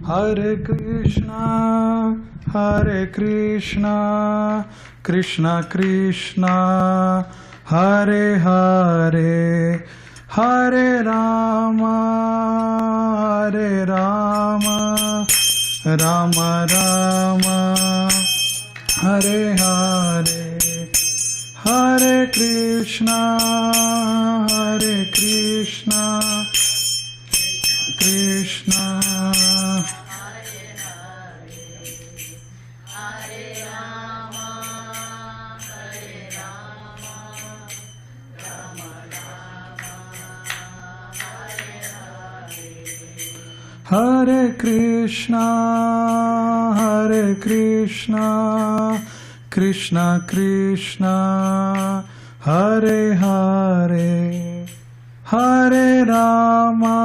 Hare Krishna, Krishna Krishna, Hare Hare, Hare Rama, Hare Rama, Rama Rama, Hare Hare, Hare Krishna, Krishna. Hare Krishna, Krishna Krishna, Hare Hare, Hare Rama,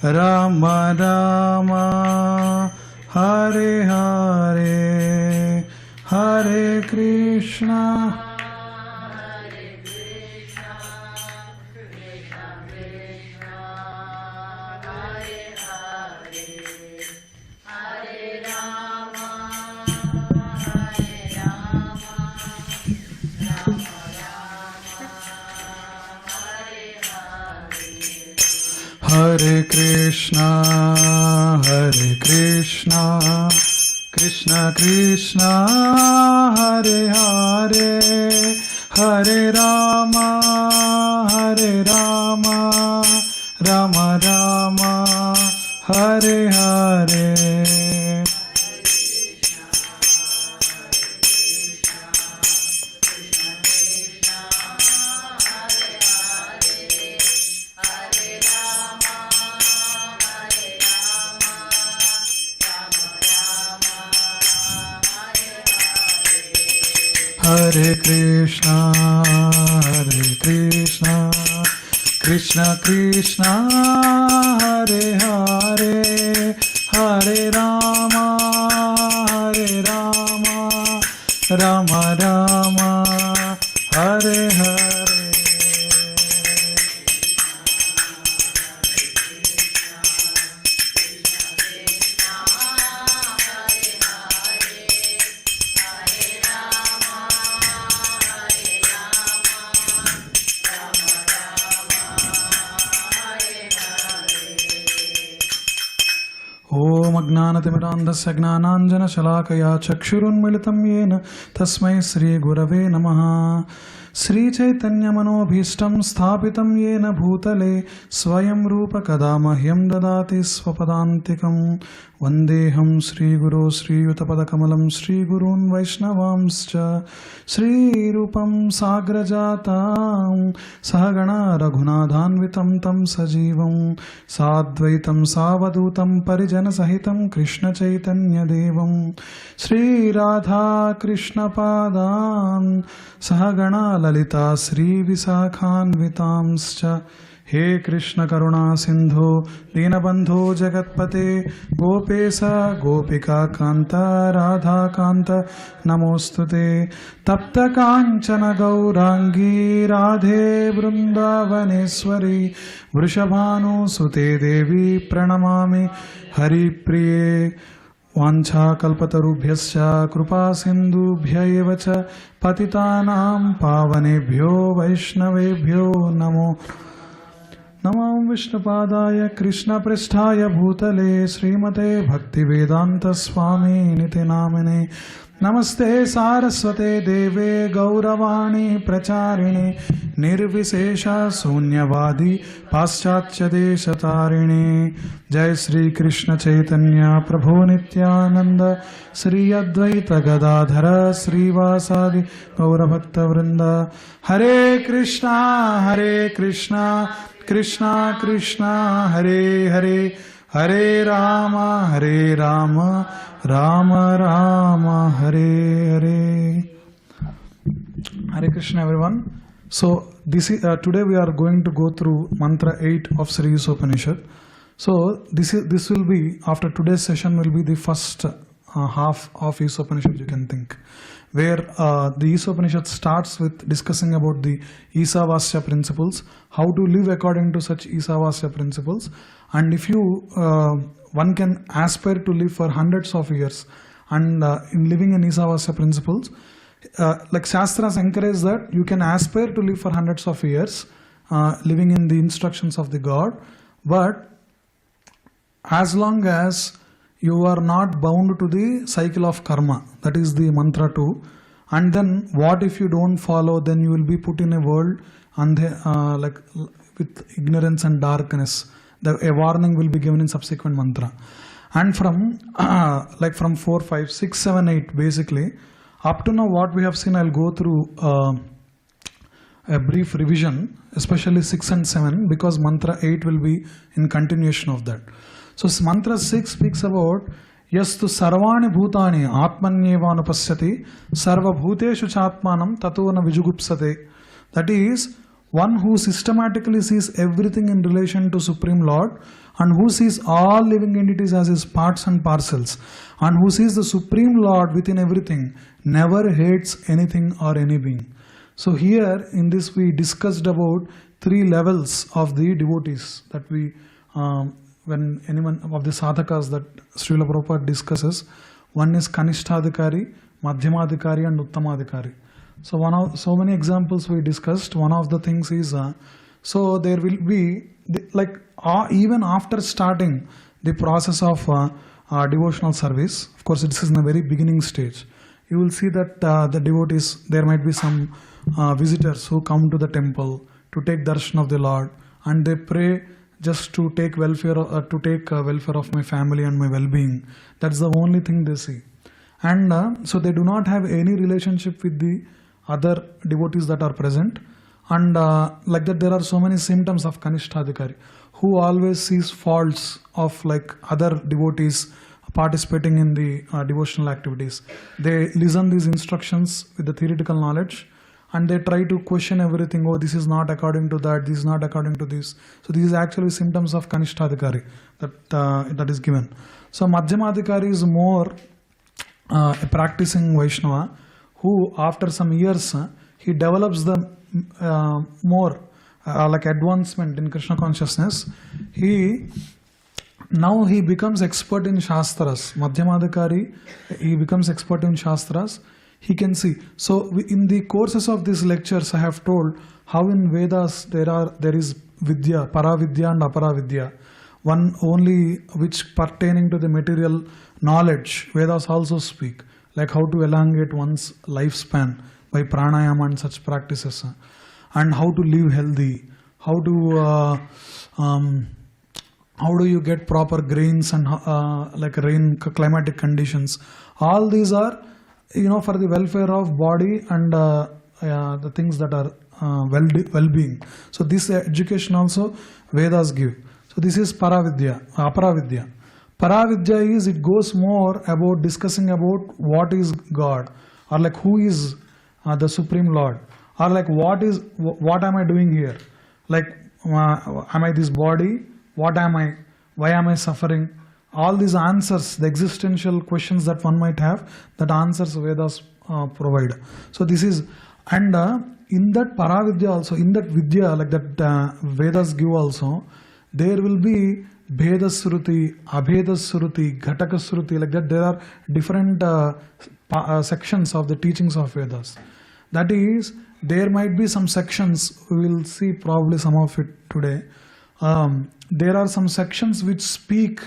Rama Rama, Hare Hare, Hare Krishna. Hare Krishna, Krishna Krishna, Hare Hare, Hare Rama, Rama Rama, Hare Hare. Hare Krishna, Krishna Krishna, Hare Hare, Hare Rama, Rama Rama, Hare Hare. ज्ञानतिमिरान्धस्य ज्ञानाञ्जनशलाकया चक्षुरुन्मिलितं येन तस्मै श्रीगुरवे नमः। श्रीचैतन्यमनोभीष्टं स्थापितं येन भूतले स्वयं रूप कदा मह्यं ददाति स्वपदान्तिकं। वन्देऽहं श्रीगुरो श्रीयुतपदकमलं श्रीगुरून् वैष्णवांश्च श्रीरूपं साग्रजातां सहगणा रघुनाथान्वितं तं सजीवं साद्वैतं सावधूतं परिजनसहितं कृष्णचैतन्यदेवं श्रीराधाकृष्णपादान् सहगणा ललिता श्रीविशाखान्वितांश्च। हे कृष्ण करुणा सिंधो दीनबंधो जगत्पते गोपेश गोपिका कांत राधा कांत नमोस्तुते। तप्त कांचन गौरांगी राधे वृंदावनेश्वरी वृषभानुसुते देवी प्रणमामि हरिप्रिये। वाञ्छाकल्पतरुभ्यश्च कृपा सिन्धुभ्य एव च पतितानां पावनेभ्यो वैष्णवेभ्यो नमो नमो विष्णुपादाय कृष्णपृष्ठाय भूतले श्रीमते भक्तिवेदांत स्वामी निति नामिने। नमस्ते सारस्वते देवे गौरवाणी प्रचारिणे निर्विशेष शून्यवादी पाश्चात्य देशतारिणे। जय श्री कृष्ण चैतन्य प्रभो नित्यानंद श्री अद्वैत गदाधर श्रीवासादि गौरभक्तवृंद। हरे कृष्णा कृष्णा कृष्णा हरे हरे, हरे Ram Ram Ram Hare Hare. Hare Krishna everyone. So this is today we are going to go through Mantra-8 of Sri Isopanisad. So this will be, after today's session will be the first half of Isopanisad, you can think. where the Isopanishad starts with discussing about the Isavasya principles, how to live according to such Isavasya principles. And if you, one can aspire to live for hundreds of years, and in living in Isavasya principles, like Shastras encourage that you can aspire to live for hundreds of years, living in the instructions of the God, but as long as you are not bound to the cycle of karma, that is the mantra 2, and then what if you don't follow, then you will be put in a world and like with ignorance and darkness. A warning will be given in subsequent mantra. And from like from 4, 5, 6, 7, 8 basically, up to now what we have seen, I'll go through a brief revision, especially 6 and 7, because mantra 8 will be in continuation of that. So mantra 6 speaks about yastu sarvani bhutani atmanyeva anupasyati sarva bhuteshu chatmanam tatona vijugupsate. That is, one who systematically sees everything in relation to Supreme Lord, and who sees all living entities as his parts and parcels, and who sees the Supreme Lord within everything, never hates anything or any being. So here in this we discussed about 3 levels of the devotees that we when anyone of the sadhakas that Srila Prabhupada discusses. One is Kanishtadhikari, Madhyamadhikari and Uttamadhikari. So so many examples we discussed. One of the things is so there will be like even after starting the process of devotional service, of course this is in the very beginning stage, you will see that the devotees, there might be some visitors who come to the temple to take darshan of the Lord, and they pray just to take welfare of my family and my well-being. That's the only thing they see. And so they do not have any relationship with the other devotees that are present. And like that there are so many symptoms of Kanishtadhikari, who always sees faults of like other devotees participating in the devotional activities. They listen these instructions with the theoretical knowledge, and they try to question everything. Oh, this is not according to that, this is not according to this. So these are actually symptoms of Kanishtadhikari that is given. So Madhyamadhikari is more a practicing Vaishnava, who after some years he develops the more like advancement in Krishna consciousness. Now he becomes expert in Shastras. Madhyamadhikari, he becomes expert in Shastras. He can see. So in the courses of these lectures I have told how in Vedas there is Vidya, Paravidya and Aparavidya. One only which pertaining to the material knowledge. Vedas also speak like how to elongate one's lifespan by pranayama and such practices, and how to live healthy, how do you get proper grains and like rain climatic conditions. All these are for the welfare of body and the things that are well-being. So this education also Vedas give. So this is Paravidya, Aparavidya. Paravidya is, it goes more about discussing about what is God, or like who is the Supreme Lord, or like what am I doing here? Like am I this body? What am I? Why am I suffering? All these answers, the existential questions that one might have, that answers Vedas provide. So this is, and in that Paravidya also, in that Vidya, like that Vedas give also, there will be Bheda Sruti, Abheda Sruti, Ghataka Sruti, like that there are different sections of the teachings of Vedas. That is, there might be some sections, we will see probably some of it today. There are some sections which speak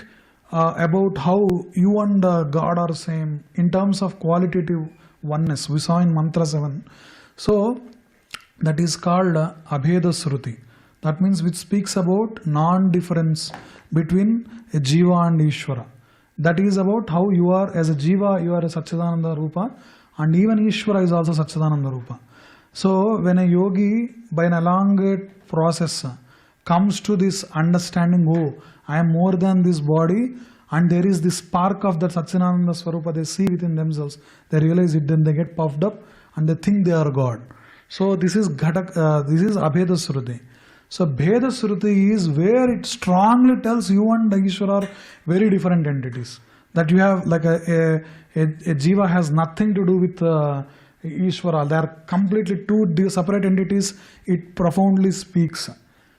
about how you and God are same in terms of qualitative oneness. We saw in Mantra 7. So that is called Abheda Sruti. That means which speaks about non-difference between a Jiva and Ishvara. That is about how you are as a Jiva, you are a Satchidananda Rupa, and even Ishvara is also Satchidananda Rupa. So when a yogi by an elongate process comes to this understanding, oh, I am more than this body, and there is this spark of that Satchidananda Swarupa they see within themselves, they realize it, then they get puffed up and they think they are God. So this is Abheda Sruti. So Bheda Sruti is where it strongly tells you and Ishvara are very different entities. That you have like a Jiva has nothing to do with Ishvara. They are completely two separate entities. It profoundly speaks.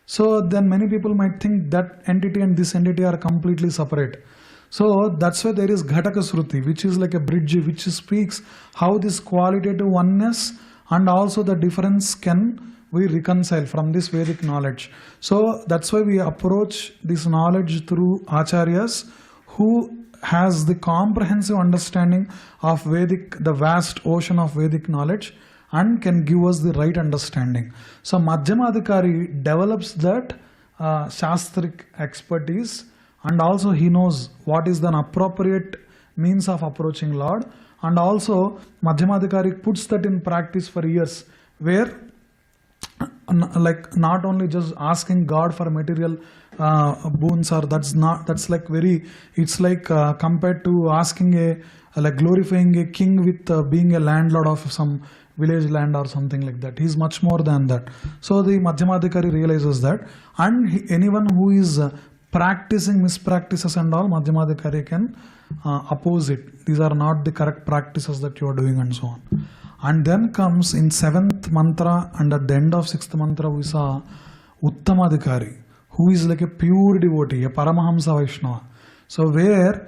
So then many people might think that entity and this entity are completely separate. So that's why there is Ghataka Sruti, which is like a bridge which speaks how this qualitative oneness and also the difference can we reconcile from this Vedic knowledge. So that's why we approach this knowledge through Acharyas who has the comprehensive understanding of Vedic, the vast ocean of Vedic knowledge, and can give us the right understanding. So Madhyamadhikari develops that Shastric expertise, and also he knows what is the appropriate means of approaching Lord, and also Madhyamadhikari puts that in practice for years, where like not only just asking God for material boons, or that's like very, it's like compared to asking like glorifying a king with being a landlord of some village land or something like that. He's much more than that. So the Madhyamadhikari realizes that, and anyone who is practicing mispractices and all, Madhyamadhikari can oppose it. These are not the correct practices that you are doing, and so on. And then comes in 7th mantra, and at the end of 6th mantra we saw Uttamadhikari, who is like a pure devotee, a Paramahamsa Vaishnava. So where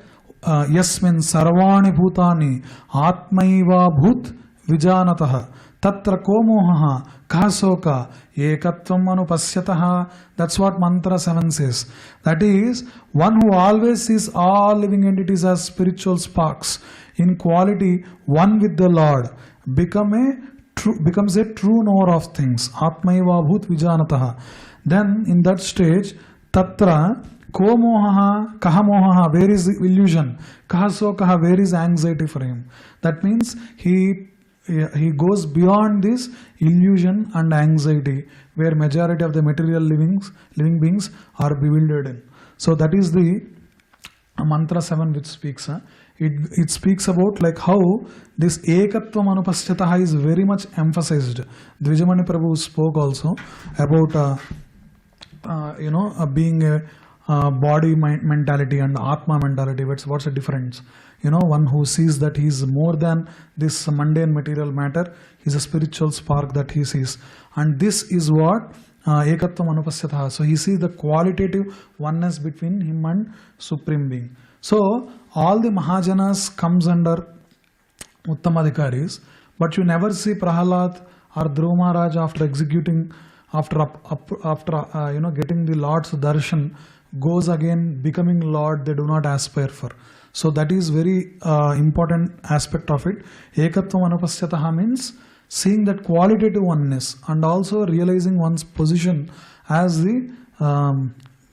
Yasmin Sarvani Bhutani Atmaiva Bhut Vijanataha Tatra Komohaha Kasoka Ekatvam Anupasyataha. That's what mantra 7 says. That is, one who always sees all living entities as spiritual sparks, in quality one with the Lord, becomes a true knower of things. Atmaiva Bhut Vijanataha. Then in that stage, Tatra Ko mohaha, kaha mohaha, where is the illusion? Kaha so kaha, where is anxiety for him? That means he goes beyond this illusion and anxiety, where majority of the material living beings are bewildered in. So that is the mantra 7 which speaks. It speaks about like how this ekatvam anupasyataha is very much emphasized. Dvijamani Prabhu spoke also about being a body mentality and Atma mentality. What's the difference? One who sees that he is more than this mundane material matter, is a spiritual spark that he sees. And this is what ekatvam anupasyataha. So he sees the qualitative oneness between him and Supreme Being. So all the Mahajanas comes under Uttamadhikaris, but you never see Prahalad or Dhruva Maharaj after executing, after getting the Lord's darshan, goes again becoming Lord they do not aspire for. So that is very important aspect of it. Ekatvam anupasyataha means seeing that qualitative oneness and also realizing one's position as the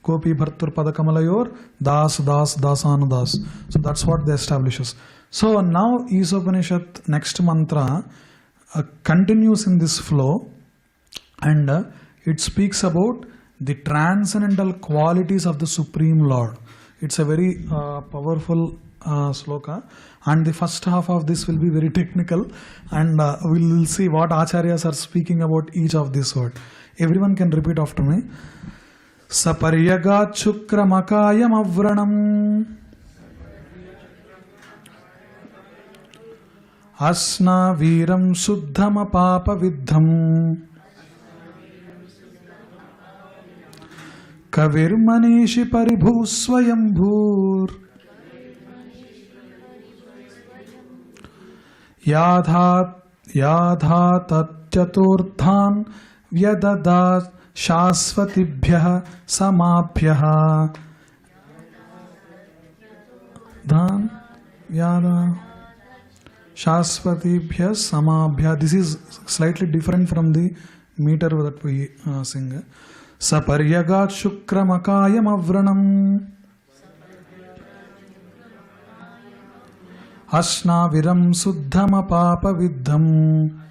Gopi Bhartur Padakamalayur Das Das Dasana Das. So that's what they establishes. So now Isopanisad next mantra continues in this flow, and it speaks about the transcendental qualities of the Supreme Lord. It's a very powerful sloka, and the first half of this will be very technical, and we'll see what acharyas are speaking about each of these words. Everyone can repeat after me. Saparyagat Shukramakayam Avranam Asna Viram Suddhama Papa Vidham Kavirmanishi Paribhu Swayambhur Yadha Tatyaturthan Vyadadat Shasvatibhyah Samabhyah Dhan Yada Shasvatibhyah Samabhyah. This is slightly different from the meter that we sing. Saparyagat Shukramakayam Avranam Asna Viram Suddhama Papa Vidham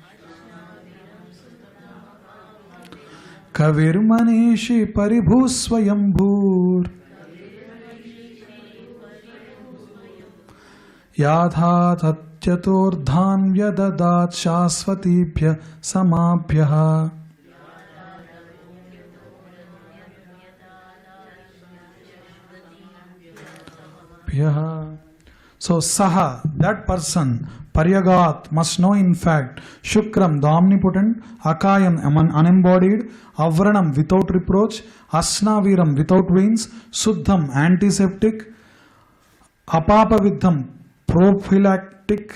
Kavirmanishi Paribhu Swayambhur Yadha Tatyaturdhan Vyadadat Shasvatibhyah Samabhyah. So Saha, that person, Paryagat, must know in fact, Shukram, the omnipotent, Akayam, unembodied, Avranam, without reproach, Asnaviram, without veins, Suddham, antiseptic, Apapavidham, prophylactic,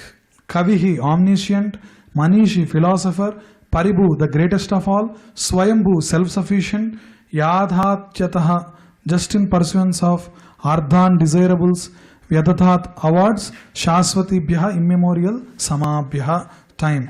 Kavihi, omniscient, Manishi, philosopher, Paribhu, the greatest of all, Swayambhu, self-sufficient, Yadhatyataha, just in pursuance of Ardhan, desirables, Vyadatat, awards, Shaswati Bhya, immemorial, Samabhya, time.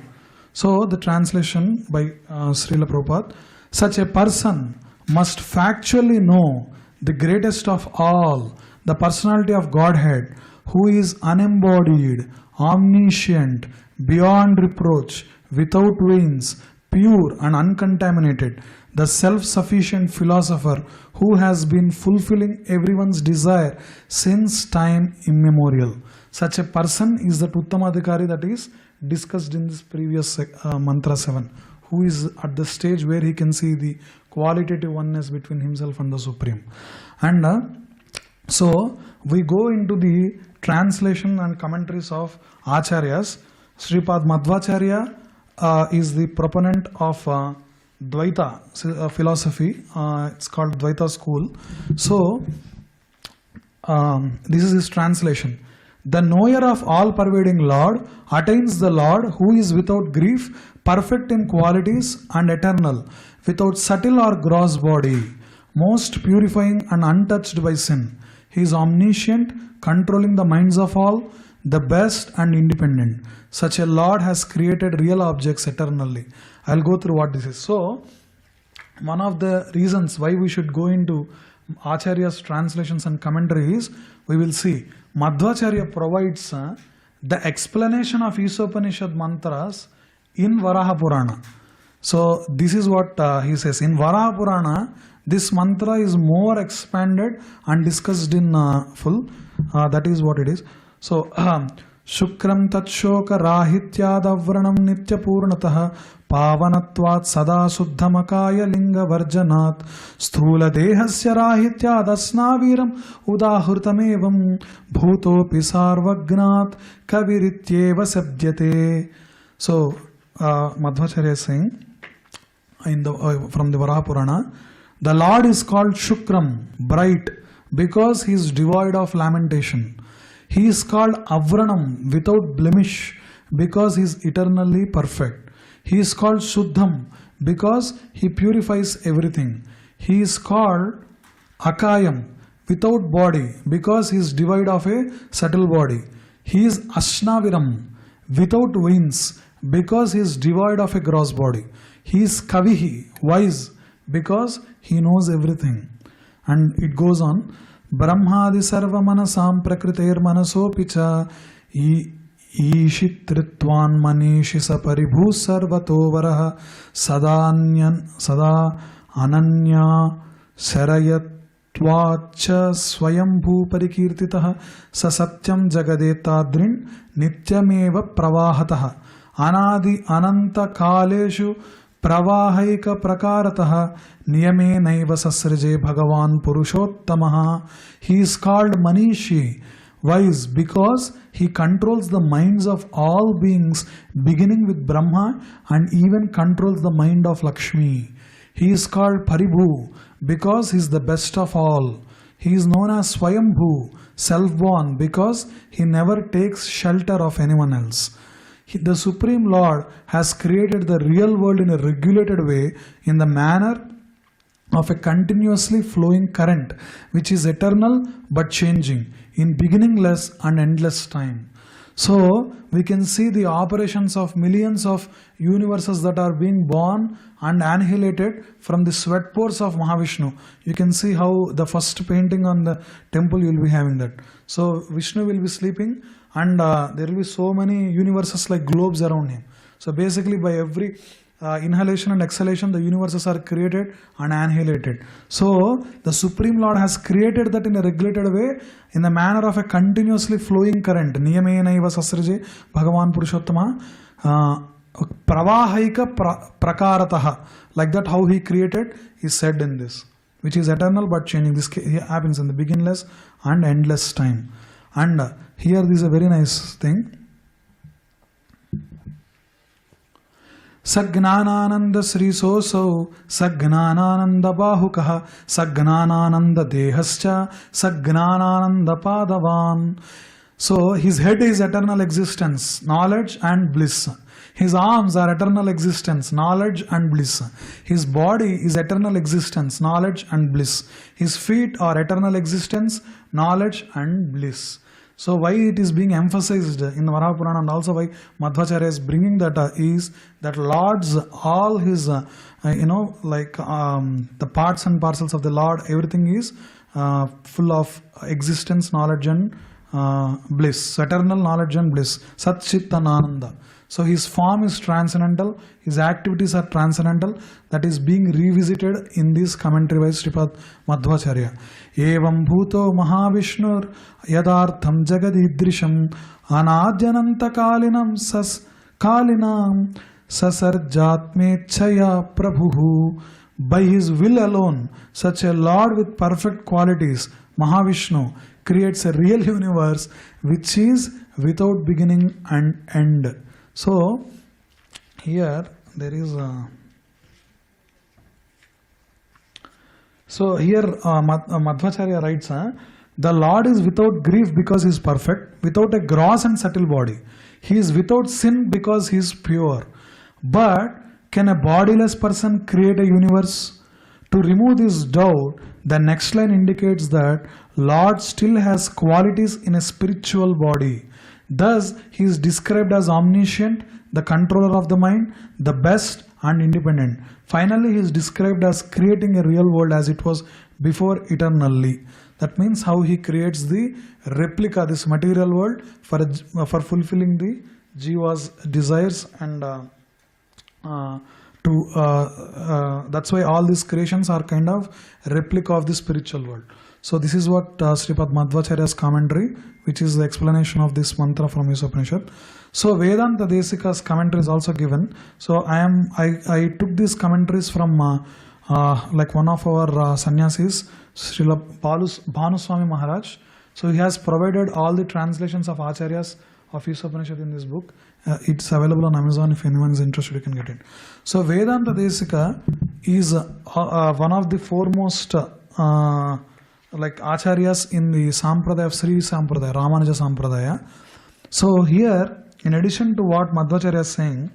So the translation by Srila Prabhupada, such a person must factually know the greatest of all, the personality of Godhead, who is unembodied, omniscient, beyond reproach, without veins, pure and uncontaminated, the self-sufficient philosopher who has been fulfilling everyone's desire since time immemorial. Such a person is the Uttamadhikari that is discussed in this previous mantra 7, who is at the stage where he can see the qualitative oneness between himself and the Supreme. And so we go into the translation and commentaries of Acharyas. Sripad Madhvacharya is the proponent of Dvaita philosophy. It's called Dvaita school. So this is his translation. The knower of all-pervading Lord attains the Lord who is without grief, perfect in qualities and eternal, without subtle or gross body, most purifying and untouched by sin. He is omniscient, controlling the minds of all, the best and independent. Such a Lord has created real objects eternally. I'll go through what this is. So, one of the reasons why we should go into Acharya's translations and commentaries, we will see Madhvacharya provides the explanation of Isopanisad mantras in Varaha Purana. So, this is what he says. In Varaha Purana, this mantra is more expanded and discussed in full. That is what it is. So, Shukram Tatshoka Rahityadavranam Nitya Purnatah Pavanatvat Sada Suddhamakaya Linga Varjanat Sthula Dehasya Rahityad Asnaviram Udahurtamevam Bhuto Pisarvagnat Kavirityeva Sabdyate. So, Madhvacharya is saying in the, from the Varaha Purana, the Lord is called Shukram, bright, because he is devoid of lamentation. He is called Avranam, without blemish, because he is eternally perfect. He is called Suddham, because he purifies everything. He is called Akayam, without body, because he is devoid of a subtle body. He is Ashnaviram, without wings, because he is devoid of a gross body. He is Kavihi, wise, because he knows everything. And it goes on. Brahmadi sarva manasam prakriter manasopicha ishitritvan manishisa paribhu sarvatovaraha sada ananya sarayatvacha swayambhu parikirtitaha sasatyam jagadetadrin nityameva pravahataha anadi ananta kaleshu Pravahaika Prakarataha Niyame Naiva Sasraje Bhagavan Purushottamaha. He is called Manishi, wise, because he controls the minds of all beings, beginning with Brahma, and even controls the mind of Lakshmi. He is called Paribhu, because he is the best of all. He is known as Swayambhu, self-born, because he never takes shelter of anyone else. The Supreme Lord has created the real world in a regulated way, in the manner of a continuously flowing current, which is eternal but changing, in beginningless and endless time. So, we can see the operations of millions of universes that are being born and annihilated from the sweat pores of Mahavishnu. You can see how the first painting on the temple you will be having that. So, Vishnu will be sleeping, and there will be so many universes like globes around him. So basically by every inhalation and exhalation, the universes are created and annihilated. So the Supreme Lord has created that in a regulated way, in the manner of a continuously flowing current. Niyameyanaiva sasraje Bhagavan Purushottama Pravahaika Prakarataha. Like that how he created is said in this, which is eternal but changing. This happens in the beginningless and endless time. And here this is a very nice thing. Sagnanananda Sri Soso, Sagnanananda Bahukaha, Sagnanananda Dehascha, Sagnanananda Padavan. So his head is eternal existence, knowledge and bliss. His arms are eternal existence, knowledge and bliss. His body is eternal existence, knowledge and bliss. His feet are eternal existence, knowledge and bliss. So why it is being emphasized in the Varaha Purana, and also why Madhvacharya is bringing that is that Lord's all his the parts and parcels of the Lord, everything is full of existence, knowledge and bliss, eternal knowledge and bliss, Sat Chit Ananda. So his form is transcendental, his activities are transcendental. That is being revisited in this commentary by Sripad Madhvacharya. Evam bhuto mahavishnur yadartham jagadidrisham anadyananta kalinam sas kalinam sasarjatmechaya prabhuhu. By his will alone, such a Lord with perfect qualities, Mahavishnu, creates a real universe which is without beginning and end. So here there is a Madhvacharya writes, the Lord is without grief because he is perfect, without a gross and subtle body. He is without sin because he is pure. But can a bodiless person create a universe? To remove this doubt, the next line indicates that Lord still has qualities in a spiritual body. Thus, he is described as omniscient, the controller of the mind, the best and independent. Finally, he is described as creating a real world as it was before eternally. That means how he creates the replica, this material world, for fulfilling the Jiva's desires, and that's why all these creations are kind of replica of the spiritual world. So this is what Sripad Madhvacharya's commentary, which is the explanation of this mantra from Isopanisad. So Vedanta Desika's commentary is also given. So I took these commentaries from like one of our sannyasis, Srila Bhanuswami Maharaj. So he has provided all the translations of Acharyas of Isopanisad in this book. It's available on Amazon. If anyone is interested, you can get it. So Vedanta Desika is one of the foremost like Acharyas in the Sampradaya of Sri Sampradaya, Ramanuja Sampradaya. So here, in addition to what Madhvacharya is saying,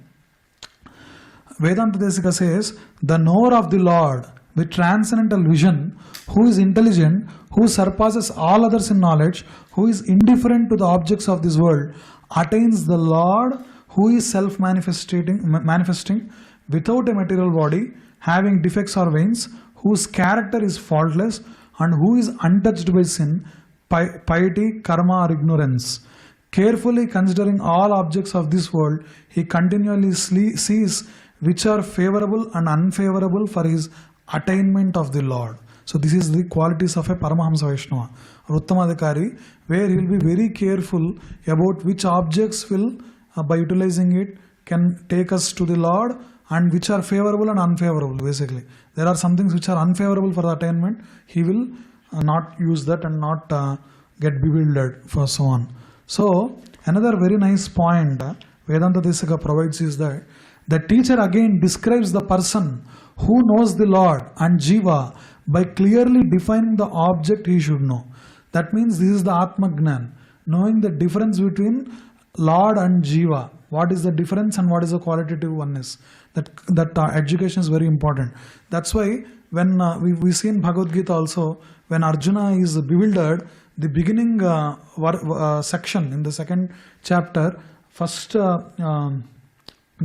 Vedanta Desika says, the knower of the Lord with transcendental vision, who is intelligent, who surpasses all others in knowledge, who is indifferent to the objects of this world, attains the Lord who is self-manifesting without a material body, having defects or veins, whose character is faultless, and who is untouched by sin, piety, karma or ignorance. Carefully considering all objects of this world, he continually sees which are favorable and unfavorable for his attainment of the Lord. So this is the qualities of a Paramahamsa Vaishnava, Uttamadhikari, where he will be very careful about which objects will, by utilizing it, can take us to the Lord, and which are favorable and unfavorable. Basically, there are some things which are unfavorable for the attainment. He will not use that and not get bewildered for so on. So another very nice point Vedanta Desika provides is that the teacher again describes the person who knows the Lord and Jiva by clearly defining the object he should know. That means this is the Atma Gnan, knowing the difference between Lord and Jiva. What is the difference and what is the qualitative oneness? That education is very important. That's why when we see in Bhagavad Gita also, when Arjuna is bewildered, the beginning section in the second chapter, first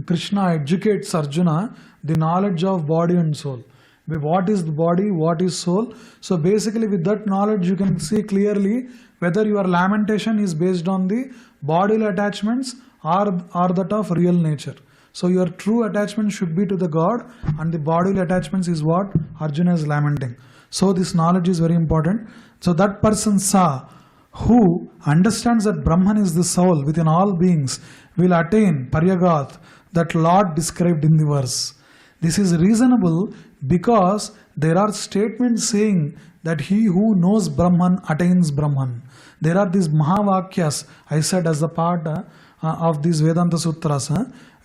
Krishna educates Arjuna the knowledge of body and soul. What is the body, what is soul? So basically with that knowledge you can see clearly whether your lamentation is based on the bodily attachments or that of real nature. So your true attachment should be to the God, and the bodily attachments is what Arjuna is lamenting. So this knowledge is very important. So that person Sa, who understands that Brahman is the soul within all beings, will attain Paryagat, that Lord described in the verse. This is reasonable because there are statements saying that he who knows Brahman attains Brahman. There are these Mahavakyas, I said as a part of these Vedanta Sutras,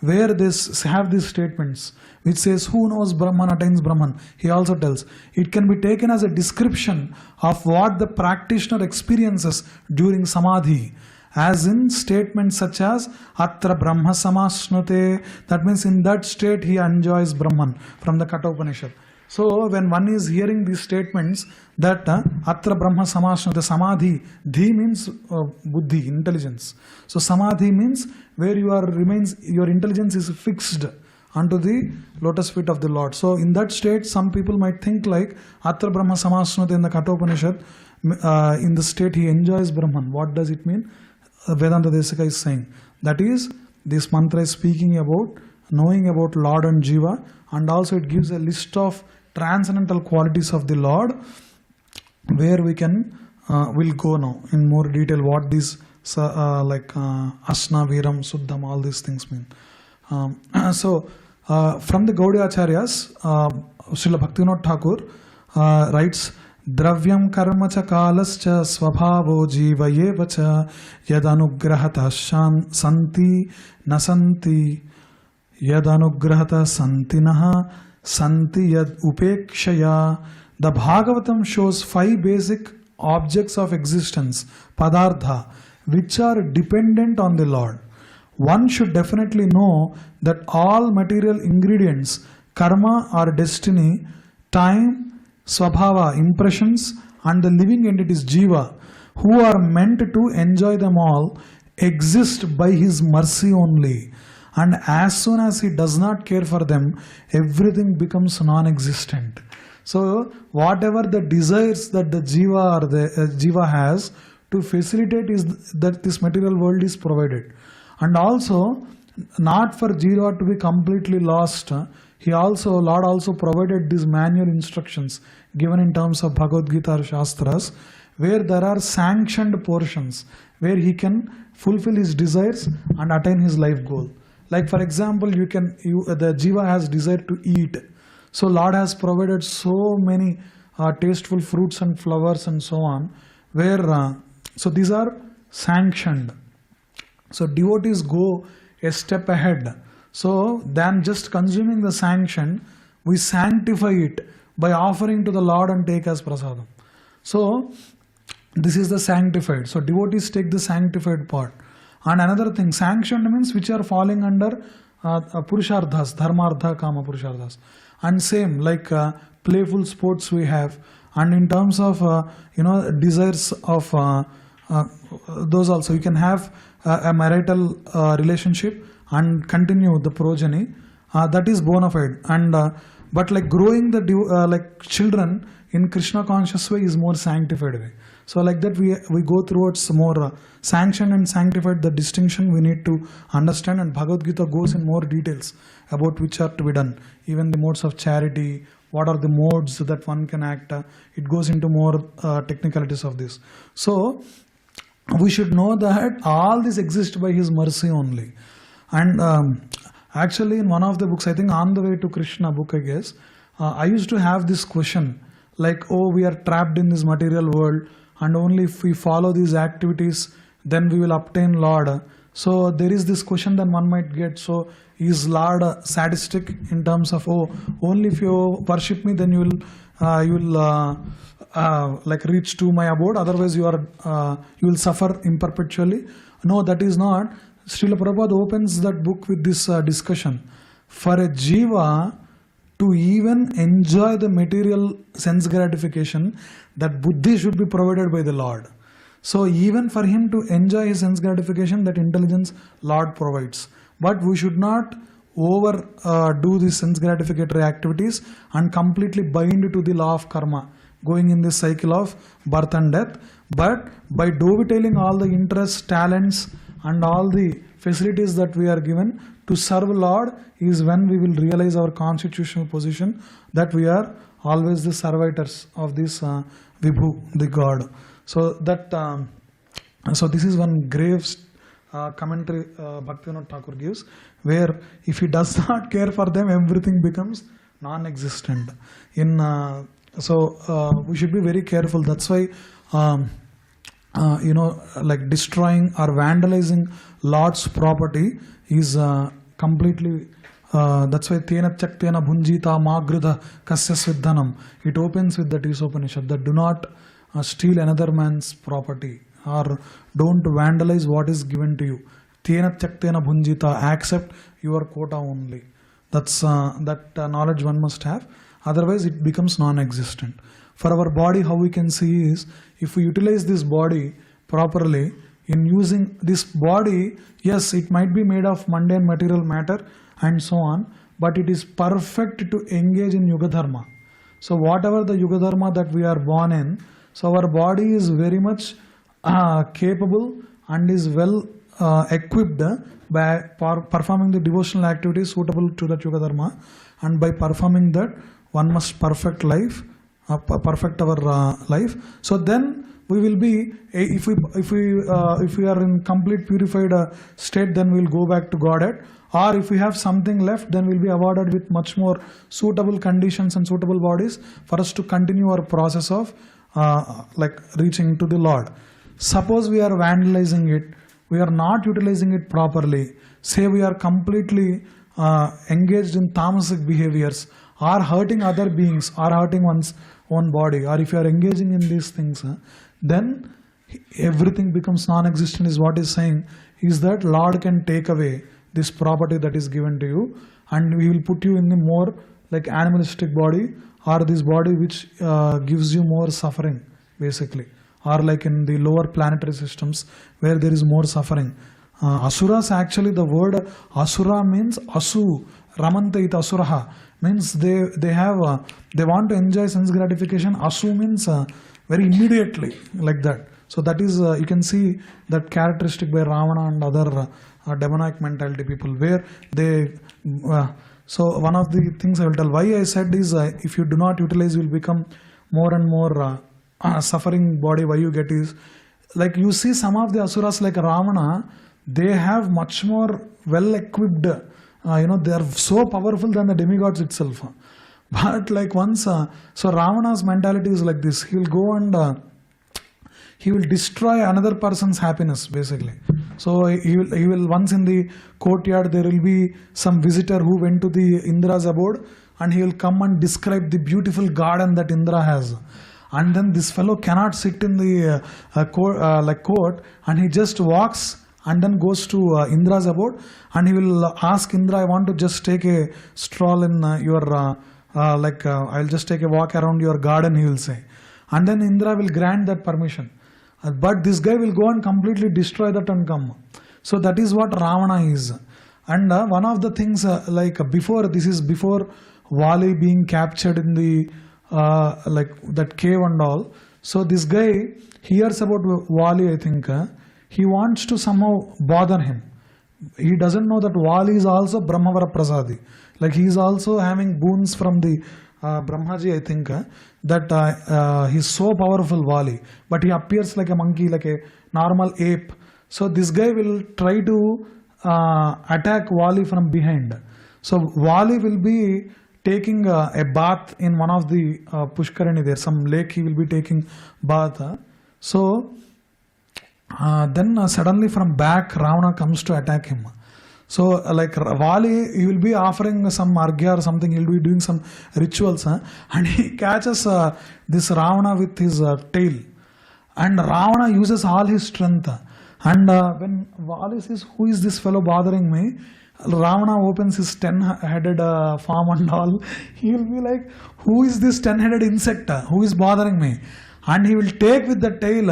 where they have these statements which says who knows Brahman attains Brahman. He also tells it can be taken as a description of what the practitioner experiences during Samadhi, as in statements such as Atra Brahma Samasnute, that means in that state he enjoys Brahman, from the Kathopanishad. So when one is hearing these statements that Atra Brahma Samasnute, Samadhi, Dhi means Buddhi, intelligence. So Samadhi means where your intelligence is fixed unto the lotus feet of the Lord. So in that state, some people might think like Atra Brahma Samasnute in the Kathopanishad, in the state he enjoys Brahman. What does it mean? Vedanta Desika is saying that is, this mantra is speaking about knowing about Lord and Jiva, and also it gives a list of transcendental qualities of the Lord, where we can will go now in more detail what these like Asna, Viram, Suddham, all these things mean. So from the Gaudiya Acharyas, Srila Bhaktivinoda Thakur writes, Dravyam karma cha kalascha svabhavo jiva yeva cha yadanugrahata santi nasanti yadanugrahata santi naha santi yad upekshaya. The Bhagavatam shows 5 basic objects of existence, padartha, which are dependent on the Lord. One should definitely know that all material ingredients, karma or destiny, time, swabhava, impressions, and the living entities, jiva, who are meant to enjoy them all, exist by his mercy only. And as soon as he does not care for them, everything becomes non-existent. So whatever the desires that the jiva or the jiva has to facilitate is that this material world is provided. And also, not for jiva to be completely lost, Lord also provided these manual instructions given in terms of Bhagavad Gita or Shastras, where there are sanctioned portions where he can fulfill his desires and attain his life goal. Like for example, the jiva has desire to eat. So Lord has provided so many tasteful fruits and flowers and so on, where so these are sanctioned. So devotees go a step ahead. So than just consuming the sanction, we sanctify it by offering to the Lord and take as prasadam. So this is the sanctified. So devotees take the sanctified part. And another thing, sanctioned means which are falling under purusharthas, dharmartha, kama purusharthas. And same like playful sports we have. And in terms of desires of those also, you can have a marital relationship and continue the progeny, that is bona fide. And but like growing the like children in Krishna conscious way is more sanctified way. So like that we go towards more sanctioned and sanctified. The distinction we need to understand, and Bhagavad Gita goes in more details about which are to be done. Even the modes of charity, what are the modes that one can act, it goes into more technicalities of this. So we should know that all this exists by his mercy only. And actually in one of the books, I think On the Way to Krishna book, I guess, I used to have this question like, oh, we are trapped in this material world and only if we follow these activities then we will obtain Lord. So there is this question that one might get, so is Lord sadistic in terms of, oh, only if you worship me then you will like reach to my abode, otherwise you will suffer imperpetually. No, that is not. Srila Prabhupada opens that book with this discussion. For a jiva to even enjoy the material sense gratification, that buddhi should be provided by the Lord. So even for him to enjoy his sense gratification, that intelligence Lord provides. But we should not do these sense gratificatory activities and completely bind to the law of karma, going in this cycle of birth and death. But by dovetailing all the interests, talents and all the facilities that we are given to serve Lord is when we will realize our constitutional position that we are always the servitors of this Vibhu, the God. So that so this is one grave commentary Bhaktivinoda Thakur gives, where if he does not care for them, everything becomes non-existent. In So we should be very careful. That's why like destroying or vandalizing Lord's property is completely. That's why tena chaktena bhunjita magrudha kasya sviddhanam. It opens with that Isopanisad that do not steal another man's property or don't vandalize what is given to you. Tena chaktena bhunjita, accept your quota only. That's that knowledge one must have. Otherwise, it becomes non-existent. For our body, how we can see is, if we utilize this body properly, in using this body, yes, it might be made of mundane material matter and so on, but it is perfect to engage in Yuga Dharma. So whatever the Yuga Dharma that we are born in, so our body is very much capable and is well equipped by performing the devotional activities suitable to that Yuga Dharma, and by performing that one must perfect life, perfect our life. So then we will be, if we are in complete purified state, then we will go back to Godhead. Or if we have something left, then we will be awarded with much more suitable conditions and suitable bodies for us to continue our process of like reaching to the Lord. Suppose we are vandalizing it, we are not utilizing it properly, say we are completely engaged in tamasic behaviors, or hurting other beings, or hurting one's own body, or if you are engaging in these things, then everything becomes non-existent. Is what is saying is that Lord can take away this property that is given to you, and we will put you in the more like animalistic body, or this body which gives you more suffering basically, or like in the lower planetary systems where there is more suffering. Asuras, actually the word asura means asu, ramanta it asuraha, means they want to enjoy sense gratification. Asu means very immediately, like that. So that is you can see that characteristic by Ravana and other demonic mentality people, where they so one of the things I will tell why I said is if you do not utilize, you will become more and more suffering body. Why you get is, like you see some of the asuras like Ravana, they have much more well equipped, they are so powerful than the demigods itself. But like once, so Ravana's mentality is like this, he will go and he will destroy another person's happiness basically. So he will once in the courtyard, there will be some visitor who went to the Indra's abode, and he will come and describe the beautiful garden that Indra has. And then this fellow cannot sit in the court, and he just walks and then goes to Indra's abode, and he will ask Indra, I want to just take a stroll in your I'll just take a walk around your garden, he will say. And then Indra will grant that permission. But this guy will go and completely destroy that and come. So that is what Ravana is. And one of the things before Vali being captured in the that cave and all. So this guy hears about Vali, I think. He wants to somehow bother him. He doesn't know that Vali is also Brahmavara Prasadi. Like he is also having boons from the Brahmaji, I think, that he is so powerful, Vali, but he appears like a monkey, like a normal ape. So this guy will try to attack Vali from behind. So Vali will be taking a bath in one of the Pushkarani, there some lake he will be taking bath. So then suddenly from back Ravana comes to attack him. So like Vali, he will be offering some argya or something, he will be doing some rituals, and he catches this Ravana with his tail, and Ravana uses all his strength, and when Vali says, who is this fellow bothering me, Ravana opens his 10-headed form and all, he will be like, who is this 10-headed insect who is bothering me, and he will take with the tail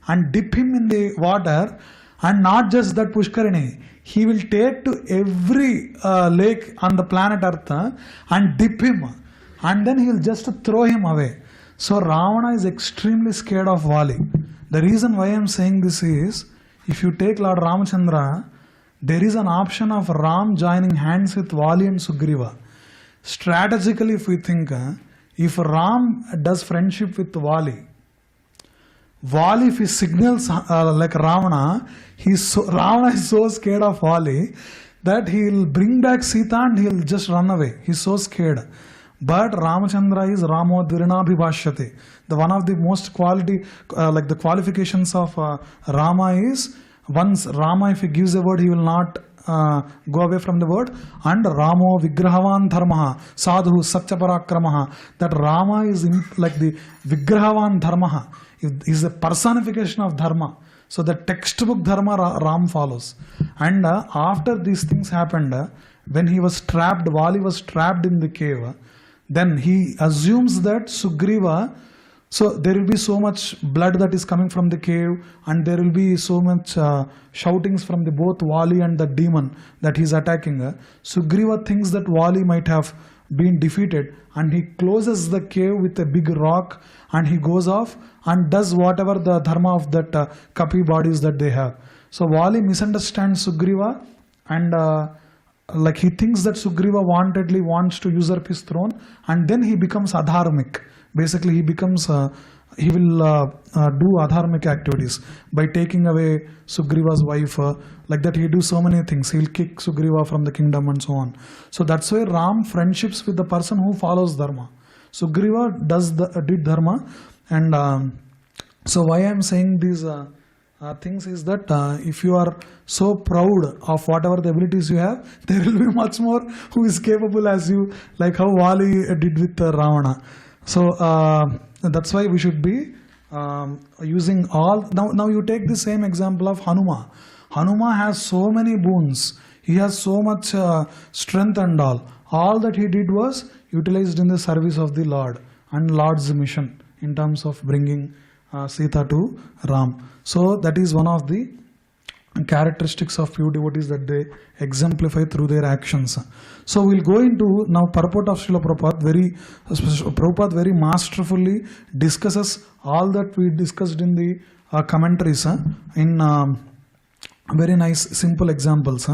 and dip him in the water, and not just that Pushkarini, he will take to every lake on the planet Earth and dip him, and then he will just throw him away. So Ravana is extremely scared of Vali. The reason why I am saying this is, if you take Lord Ramachandra, there is an option of Ram joining hands with Vali and Sugriva. Strategically, if we think, if Ram does friendship with Vali, if he signals like Ravana, Ravana is so scared of Vali that he will bring back Sita and he will just run away. He is so scared. But Ramachandra is Ramo Dvirinabhibhashyate. The one of the most quality, like the qualifications of Rama is, once Rama, if he gives a word, he will not go away from the word. And Ramo Vigrahavan Dharmaha Sadhu Satyaparaakramaha. That Rama is like the Vigrahavan Dharmaha, is the personification of Dharma. So the textbook Dharma Ram follows. And after these things happened, when he was trapped, Vali was trapped in the cave, then he assumes that Sugriva, so there will be so much blood that is coming from the cave, and there will be so much shoutings from the both Vali and the demon that he is attacking. Sugriva thinks that Vali might have been defeated, and he closes the cave with a big rock, and he goes off and does whatever the dharma of that Kapi bodies that they have. So Vali misunderstands Sugriva, and like he thinks that Sugriva wantedly wants to usurp his throne, and then he becomes adharmic. Basically, he becomes he will do adharmic activities by taking away Sugriva's wife. Like that, he do so many things. He'll kick Sugriva from the kingdom and so on. So that's why Ram friendships with the person who follows dharma. Sugriva did dharma, and so why I am saying these things is that if you are so proud of whatever the abilities you have, there will be much more who is capable as you, like how Vali did with Ravana. So that's why we should be using all. Now you take the same example of Hanuma. Hanuma has so many boons. He has so much strength and all. All that he did was utilized in the service of the Lord and Lord's mission in terms of bringing Sita to Ram. So that is one of the characteristics of pure devotees that they exemplify through their actions. So we'll go into now purport of Srila Prabhupada. Prabhupada very masterfully discusses all that we discussed in the commentaries in very nice simple examples.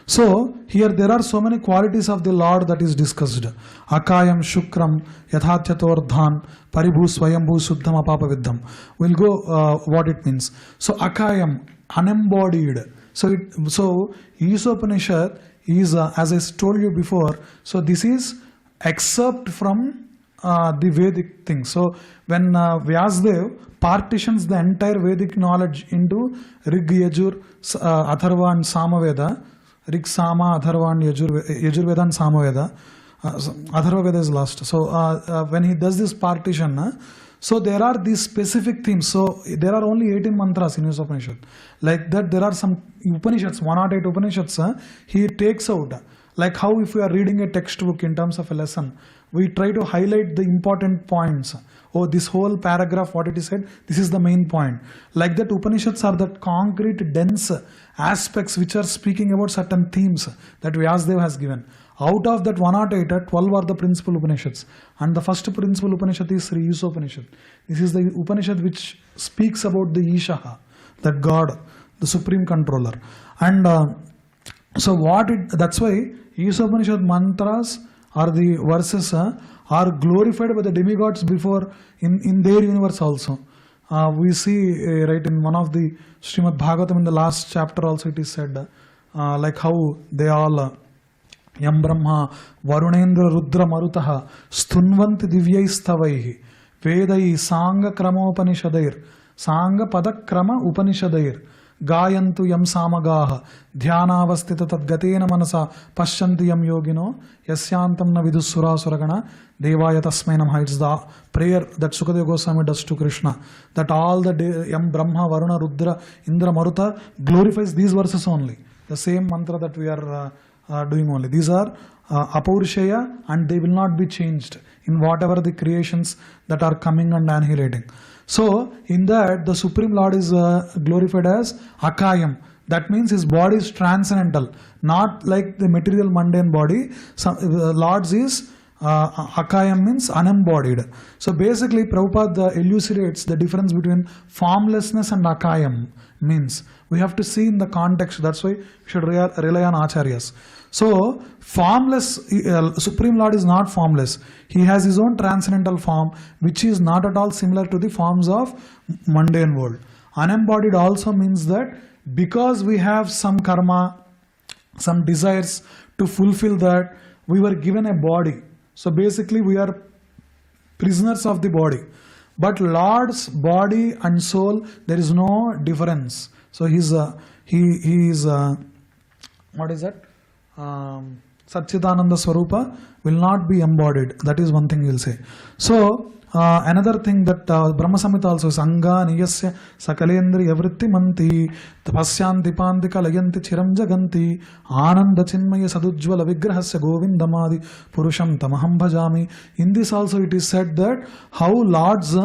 So here there are so many qualities of the Lord that is discussed. Akayam Shukram Yathatyatorthan Paribhu Swayambhu Suddham Apapaviddham. We'll go what it means. So Akayam, unembodied. So Isopanisad is, as I told you before, so this is excerpt from the Vedic thing. So when Vyasadeva partitions the entire Vedic knowledge into Rig, Yajur, Atharva and Samaveda, Rig, Sama, Atharva and Yajurveda and Samaveda, Atharva Veda is last. So when he does this partition, so there are these specific themes. So there are only 18 mantras in Isopanisad. Like that, there are some Upanishads, 108 Upanishads, he takes out. Like how if we are reading a textbook in terms of a lesson, we try to highlight the important points. Oh, this whole paragraph, what it is said, this is the main point. Like that, Upanishads are that concrete, dense aspects which are speaking about certain themes that Vyasadeva has given. Out of that 108, 12 are the principal Upanishads. And the first principal Upanishad is Sri Isopanishad. This is the Upanishad which speaks about the Ishaha, that God, the supreme controller. And so that's why Isopanishad mantras or the verses are glorified by the demigods before in their universe also. We see right in one of the Srimad Bhagavatam in the last chapter also it is said like how they all Yam Brahma Varunendra Rudra Marutaha Stunvanti Divyaistavaihi Vedai Sanga Kramopanishadair Sanga Padakrama Upanishadair Gayantu Yam Samagaha Dhyanavastita Tadgatena Manasa Pashyanti Yam Yogino Yasyantam Na Vidusura Suragana Devaya Tasmai Namaha. It's the prayer that Sukadeva Goswami does to Krishna, that all the Yam Brahma, Varuna, Rudra, Indra, Maruta glorifies these verses only. The same mantra that we are doing only. These are Apaurishaya, and they will not be changed in whatever the creations that are coming and annihilating. So in that the Supreme Lord is glorified as Akayam. That means his body is transcendental, not like the material mundane body. Lord's is Akayam means unembodied. So basically Prabhupada elucidates the difference between formlessness and Akayam. Means we have to see in the context. That's why we should rely on Acharyas. So formless, Supreme Lord is not formless. He has his own transcendental form, which is not at all similar to the forms of mundane world. Unembodied also means that because we have some karma, some desires to fulfill that, we were given a body. So basically we are prisoners of the body. But Lord's body and soul, there is no difference. So he is what is that? Satchidananda Swarupa will not be embodied. That is one thing we'll say. So another thing that Brahma Samhita also is Anga Niyasya Sakalendri Yavritti Manti Tapasyanti Pandika Layanti Chiram Jaganti Ananda Chinmaya Sadujjvala Vigrahasya Govindamadi Purusham Tamaham Bhajami. In this also it is said that how Lord's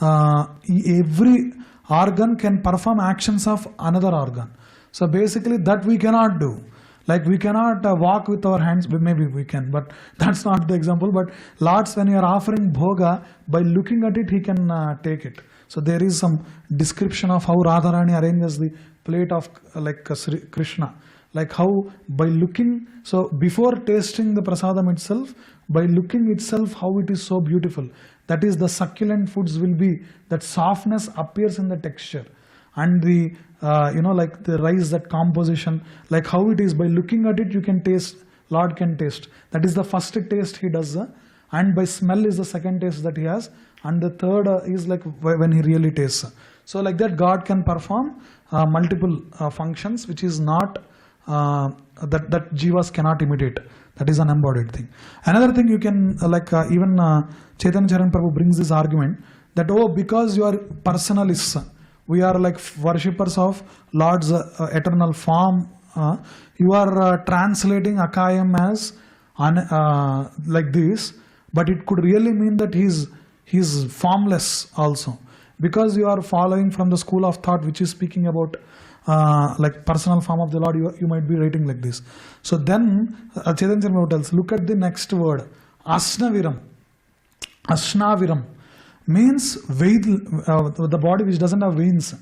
every organ can perform actions of another organ. So basically that we cannot do. Like we cannot walk with our hands, maybe we can, but that's not the example. But Lord's, when you are offering bhoga, by looking at it, he can take it. So there is some description of how Radharani arranges the plate of Krishna. Like how by looking, so before tasting the prasadam itself, by looking itself how it is so beautiful. That is, the succulent foods will be, that softness appears in the texture. And the like the rice, that composition, like how it is, by looking at it you can taste, Lord can taste. That is the first taste he does, and by smell is the second taste that he has, and the third is like when he really tastes. So like that God can perform multiple functions which is not that jivas cannot imitate. That is an embodied thing. Another thing you can even Chaitanya Charan Prabhu brings this argument that because you are personalists, we are like worshippers of Lord's eternal form. You are translating Akayam as like this, but it could really mean that he's formless also, because you are following from the school of thought which is speaking about like personal form of the Lord. You might be writing like this. So then Chaitanya Charan tells, look at the next word, Asnaviram. Asnaviram means the body which doesn't have veins.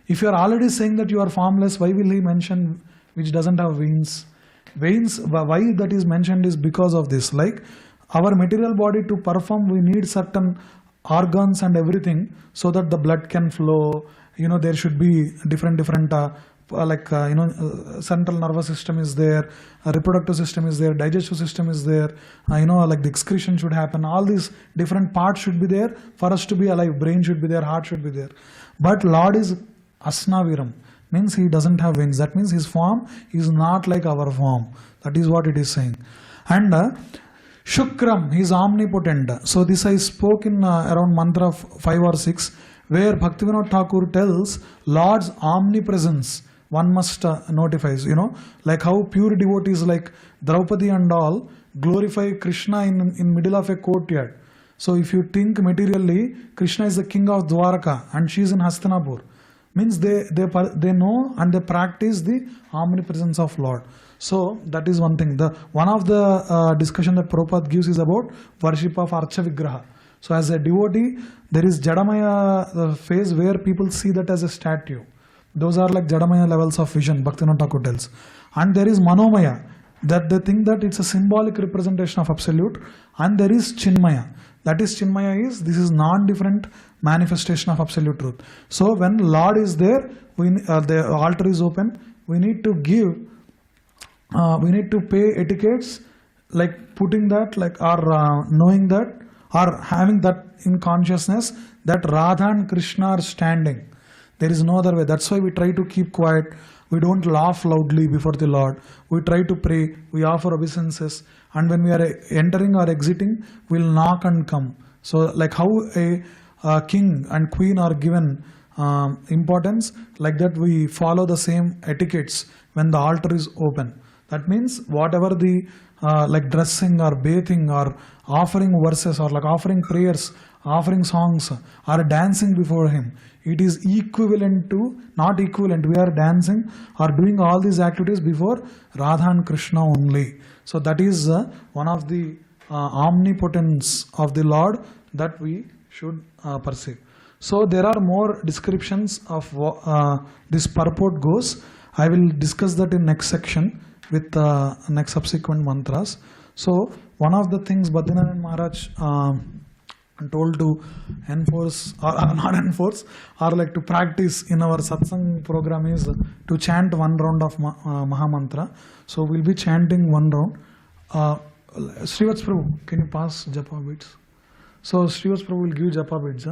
If you are already saying that you are formless, why will he mention which doesn't have veins? Veins, why that is mentioned is because of this. Like our material body, to perform, we need certain organs and everything so that the blood can flow. There should be different central nervous system is there, reproductive system is there, digestive system is there, like the excretion should happen. All these different parts should be there for us to be alive. Brain should be there, heart should be there. But Lord is Asnaviram, means he doesn't have wings. That means his form is not like our form. That is what it is saying. And Shukram, he is omnipotent. So this I spoke in around mantra 5 or 6, where Bhaktivinoda Thakur tells Lord's omnipresence. One must notify, like how pure devotees like Draupadi and all glorify Krishna in middle of a courtyard. So if you think materially, Krishna is the king of Dwaraka and she is in Hastinapur. Means they know and they practice the omnipresence of Lord. So that is one thing. One of the discussion that Prabhupada gives is about worship of Archa Vigraha. So as a devotee, there is Jadamaya phase where people see that as a statue. Those are like Jadamaya levels of vision, Bhaktivinoda Thakur tells. And there is Manomaya, that they think that it's a symbolic representation of Absolute. And there is Chinmaya. That is Chinmaya this is non-different manifestation of Absolute Truth. So when Lord is there, the altar is open, we need to pay etiquettes, like putting that, like or knowing that, or having that in consciousness that Radha and Krishna are standing. There is no other way. That's why we try to keep quiet. We don't laugh loudly before the Lord. We try to pray. We offer obeisances. And when we are entering or exiting, we'll knock and come. So like how a king and queen are given importance, like that we follow the same etiquettes when the altar is open. That means whatever the like dressing or bathing or offering verses or like offering prayers, offering songs or dancing before him, it is equivalent to, not equivalent, we are dancing or doing all these activities before Radha and Krishna only. So that is one of the omnipotence of the Lord that we should perceive. So there are more descriptions of this purport goes. I will discuss that in next section with next subsequent mantras. So one of the things Badrinath Maharaj told to enforce or not enforce or like to practice in our satsang program is to chant one round of Mahamantra. So we'll be chanting one round. Srivats Prabhu, can you pass japa beads? So Srivats Prabhu will give japa beads.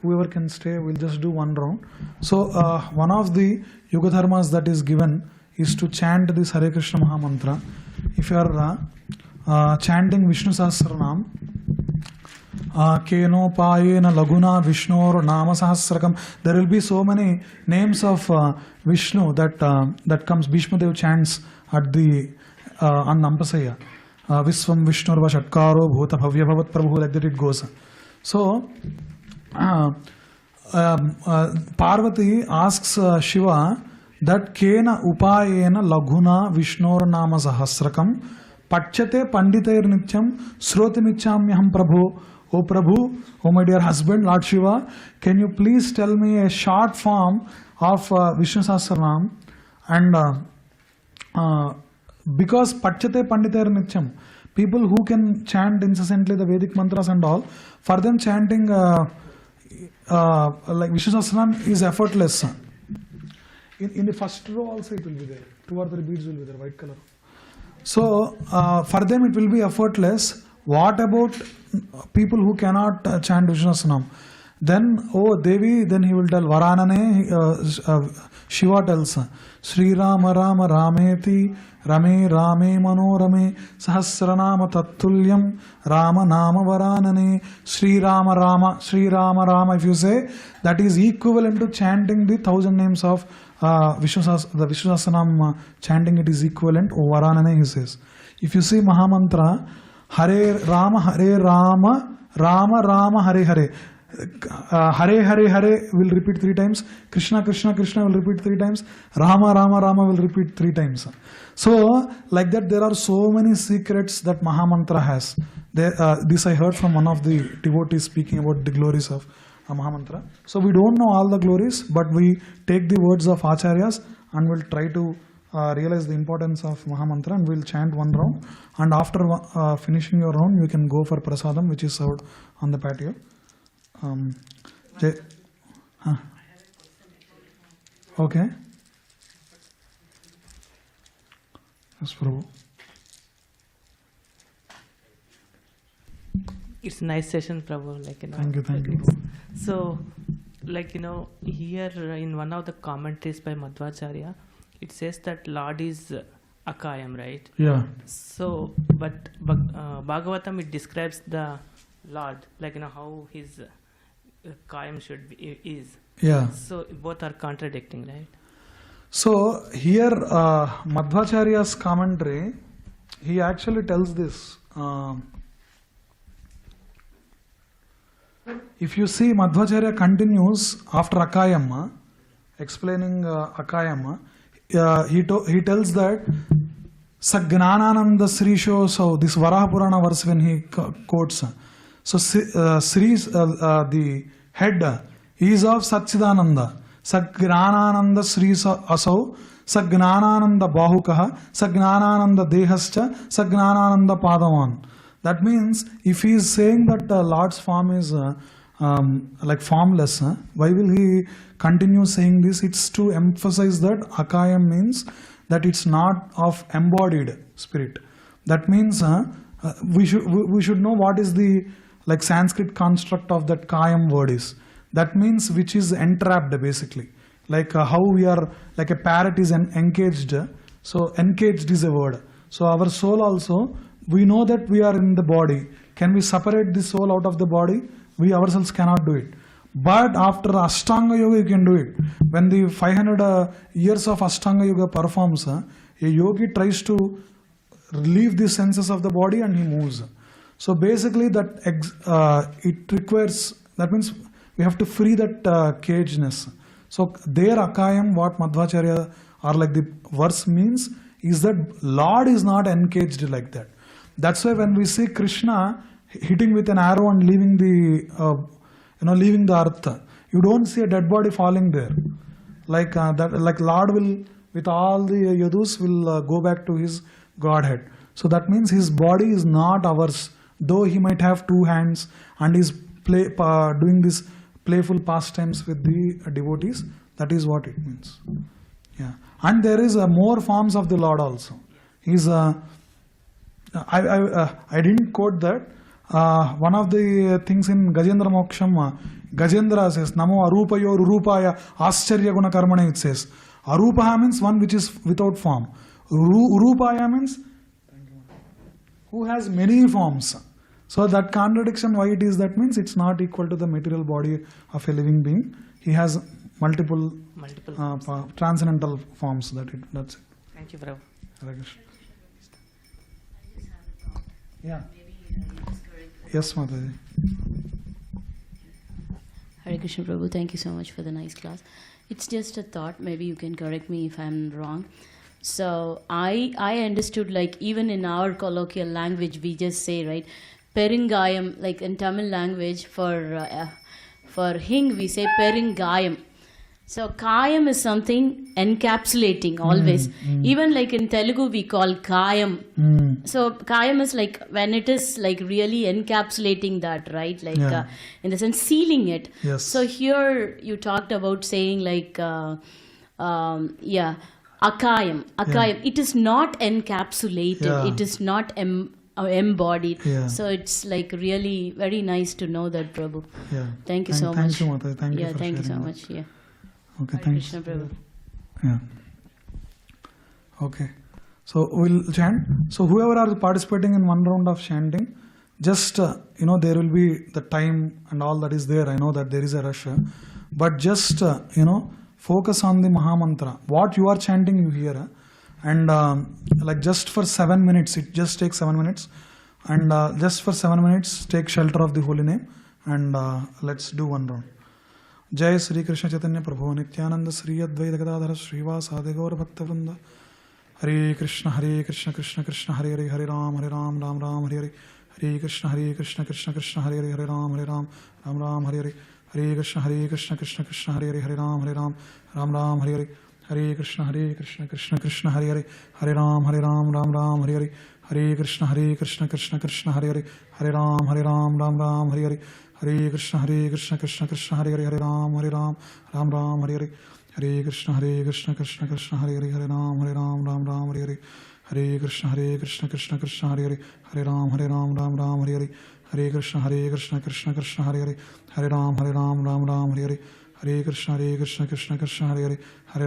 Whoever can stay, we'll just do one round. So one of the Yuga Dharmas that is given is to chant this Hare Krishna Maha Mantra. If you are chanting Vishnu Sahasranam, Keno Payena Laguna Vishnor Nama Sahasrakam, there will be so many names of Vishnu that comes. Bhishma Dev chants at the on Nampasaya. Visvam Vishnurva Shatkaro Bhuta Bhavya Bhavat Prabhu, like that it goes. So Parvati asks Shiva that Kena Upayena Laguna Vishnor Nama Sahasrakam Pachate Panditair Nityam Srotimichamyaham Prabhu. O Prabhu, O my dear husband, Lord Shiva, can you please tell me a short form of Vishnu Sahasranam? And because Pachate Panditair Nityam, people who can chant incessantly the Vedic mantras and all, for them chanting like Vishnu Sahasranam is effortless. In the first row also it will be there. 2 or 3 beads will be there, white color. So for them it will be effortless. What about people who cannot chant Vishnu Sahasranam? Then, oh Devi, then he will tell Varanane, Shiva tells Sri Rama Rama Rameti Rame Rame Manorame Sahasranama Tattulyam Rama Nama Varanane. Sri Rama Rama, Sri Rama Rama, if you say, that is equivalent to chanting the 1000 names of Vishnu Sahasranam, chanting it is equivalent. Oh Varanane, he says. If you see Mahamantra, Hare Rama, Rama Rama, Hare Hare. Hare Hare Hare will repeat 3 times. Krishna Krishna Krishna will repeat 3 times. Rama Rama Rama will repeat 3 times. So, like that, there are so many secrets that Mahamantra has. This I heard from one of the devotees speaking about the glories of Mahamantra. So, we don't know all the glories, but we take the words of Acharyas and we'll try to realize the importance of Mahamantra, and we'll chant one round. And after finishing your round, you can go for prasadam, which is served on the patio. Okay. Yes, Prabhu. It's a nice session, Prabhu. Thank you. So, here in one of the commentaries by Madhvacharya, it says that Lord is Akayam, right? Yeah. So, but Bhagavatam, it describes the Lord, how his Kayam should be, is. Yeah. So, both are contradicting, right? So, here Madhvacharya's commentary, he actually tells this. If you see, Madhvacharya continues after Akayam, explaining Akayam, he tells that Sagnanananda Srisho, so this Varaha Purana verse when he quotes, so Sri, the head, is of Satchidananda. Sagnanananda Sri Asau, Sagnanananda Bahukaha, Sagnanananda Dehascha, Sagnanananda Padavan. That means if he is saying that Lord's form is like formless, why will he continue saying this? It's to emphasize that Akayam means that it's not of embodied spirit. That means we should know what is the Sanskrit construct of that Kayam word is. That means which is entrapped basically. How we are, like a parrot is encaged. So encaged is a word. So our soul also, we know that we are in the body. Can we separate the soul out of the body? We ourselves cannot do it. But after Ashtanga Yoga, you can do it. When the 500 years of Ashtanga Yoga performs, a yogi tries to relieve the senses of the body and he moves. So basically that it requires, that means we have to free that cageness. So there Akayam, what Madhvacharya or the verse means is that Lord is not encaged like that. That's why when we see Krishna hitting with an arrow and leaving the leaving the earth, you don't see a dead body falling there. Lord will, with all the yadus, will go back to his Godhead. So that means his body is not ours, though he might have 2 hands and is doing this playful pastimes with the devotees. That is what it means. Yeah, and there is more forms of the Lord also. He's I didn't quote that. One of the things in Gajendra Moksham, Gajendra says, Namo Arupayo Rupaya Ascharya Guna Karmane, it says. Arupaha means one which is without form. Urupaya means who has many forms. So that contradiction, why it is, that means it's not equal to the material body of a living being. He has multiple transcendental forms. That's it. Thank you, Prabhu. Hare Krishna. Yeah. Yes, Mataji. Hare Krishna Prabhu, thank you so much for the nice class. It's just a thought, maybe you can correct me if I'm wrong. So I understood, like, even in our colloquial language we just say, right, Peringayam, like in Tamil language for hing we say Peringayam. So kayam is something encapsulating always. Even like in Telugu we call kayam. So kayam is like when it is like really encapsulating that, right? Like in the sense sealing it. Yes. So here you talked about saying like akayam. It is not encapsulated. Yeah. It is not embodied. Yeah. So it's like really very nice to know that, Prabhu. Yeah. Thank you so much. Thank you, Mataji. Thank you for thank you so sharing much. Yeah. Okay, Hare thanks. Krishna, Prabhu. Yeah. Okay. So we'll chant. So whoever are participating in one round of chanting, just there will be the time and all that is there. I know that there is a rush, but just focus on the Maha Mantra. What you are chanting, you hear, and like just for 7 minutes. It just takes 7 minutes, and just for 7 minutes, take shelter of the holy name, and let's do one round. Jai Sri Krishna Chaitanya Prabhu Nityananda Sri Advaita Gadadhara Srivasadi Gaura Bhakta Vrinda. Hare Krishna Krishna Krishna Hare Hare Hare Ram Ram Ram Hare Hare. Hare Krishna Krishna Krishna Hare Hare Hare Ram Ram Ram Hare Hare. Hare Krishna Krishna Krishna Hare Hare Hare Ram Ram Hare Hare. Hare Krishna Krishna Krishna Hare Hare Hare Ram Ram Hare Hare. Hare Krishna Krishna Krishna Hare Hare Hare Ram Ram Hare Hare. Hare Krishna Krishna Krishna Hare Hare Hare Ram Ram Hare Hare. Hare Krishna Krishna Krishna Hare Hare Hare Ram Ram Hare Hare. Hare Krishna Krishna Krishna Hare Hare Hare Ram Ram Hare Hare. Hare Krishna Krishna Krishna Hare Hare Hare Ram Ram Hare Hare. Hare Krishna Krishna Krishna Hare Hare Hare Ram Ram Hare Hare. Hare Krishna Krishna Krishna Hare Hare Hare Ram Ram Hare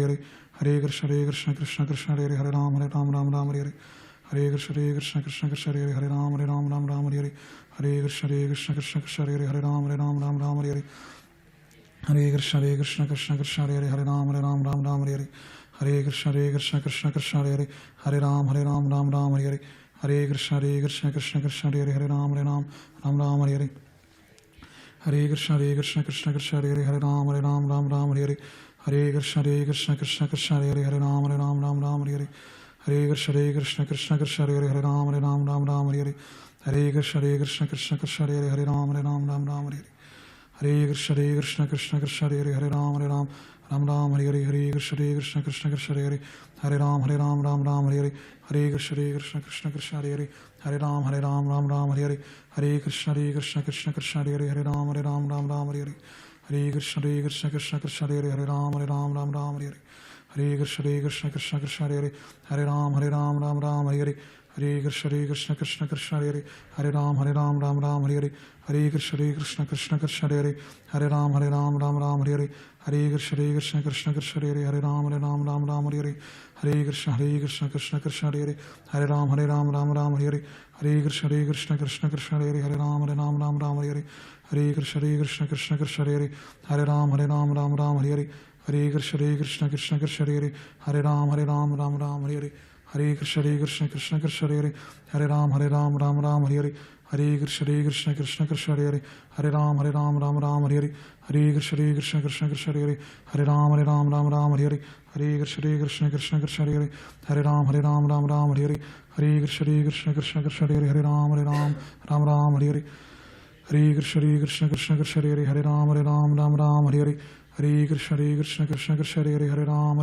Hare. Hare Krishna Krishna Krishna Hare Hare Ram Ram Hare Hare. Hare Krishna Krishna Krishna Hare Hare Ram Ram Hare Hare. Hare Krishna Krishna Krishna Hare Hare Ram Ram Hare Hare. Hare Krishna Krishna Krishna Hare Hare Ram Ram Hare Hare. Hare Krishna Krishna Krishna Hare Hare Ram Ram Hare Hare. Hare Krishna Krishna Krishna Hare Hare Ram Ram Hare Hare. Hare Krishna Krishna Krishna Hare Hare Ram Ram Hare Hare. Hare Krishna Krishna Krishna Hare Hare Ram Ram Hare Hare. Hare Krishna Krishna Krishna Hare Hare Ram Ram Hare Hare. Hare Krishna Krishna Krishna Hare Hare Ram Ram Hare Hare. Hare Krishna Krishna Krishna Hare Hare Ram Ram Hare Hare. Hare Krishna Krishna Krishna Hare Hare Ram Ram Hare Hare. Hare Krishna Krishna Krishna Hare Hare Ram Ram Hare Hare. Hare Krishna Krishna Krishna Hare Hare Ram Ram Hare Hare. Hare Krishna Krishna Krishna Hare Hare Ram Hare Hare. Hare Krishna Krishna Krishna Hare Hare Ram Hare Hare. Hare Krishna Krishna Krishna Hare Hare Ram Hare Hare. Hare Krishna Krishna Krishna Hare Hare Ram Hare Hare. Hare Krishna Krishna Krishna Hare Hare Ram Hare Hare. Hare Krishna Krishna Krishna Hare Hare Ram Hare Hare. Hare Krishna Krishna Krishna Hare Hare Ram Hare Hare. Hare Krishna Krishna Krishna Hare Hare Ram Hare Hare. Hare Krishna Krishna Krishna Hare Hare Ram Hare Hare. Hare Krishna Krishna Krishna Hare Hare Ram Hare Hare. Hare Krishna Krishna Krishna Hare Hare Ram Hare Hare. Hare Krishna Krishna Krishna Hare Hare Ram Hare Hare. Hare Krishna Krishna Krishna Hare Hare Ram Hare Hare. Hare Krishna Krishna Krishna Hare Hare Ram Hare Hare. Hare Krishna Krishna Krishna Hare Hare Ram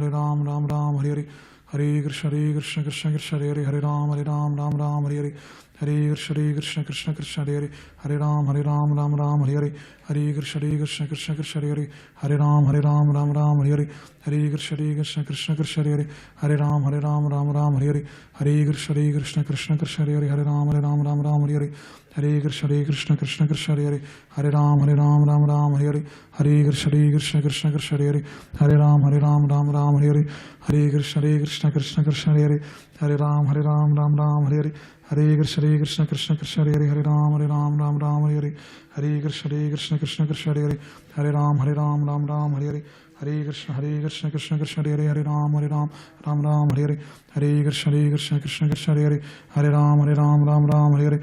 Hare Hare. Hare Krishna Krishna Krishna Hare Hare Ram Hare Hare. Hare Krishna Krishna Krishna Hare Hare, Hare Ram Ram Ram Hare Hare, Hare Krishna Krishna Krishna Hare Hare, Hare Ram Ram Ram Hare Hare, Hare Krishna Krishna Krishna Hare Hare, Hare Ram Ram Hare Hare, Hare Krishna Krishna Krishna Hare Hare, Hare Ram Ram Hare Hare, Hare Krishna Krishna Krishna Hare Hare, Hare Ram Ram Hare Hare, Hare Krishna Krishna Krishna Hare Hare, Hare Ram Ram Hare Hare, Hare Krishna Krishna Krishna Hare Hare, Hare Ram Ram Hare Hare, Hare Krishna Krishna Krishna Hare Hare, Hare Ram Ram Hare Hare, Hare Krishna Krishna Krishna Hare Hare, Hare Ram Ram Hare Hare, Hare Krishna Krishna Krishna Hare Hare, Hare Ram Ram Hare Hare, Hare Krishna Krishna Krishna Hare Hare, Hare Ram Ram Hare Hare,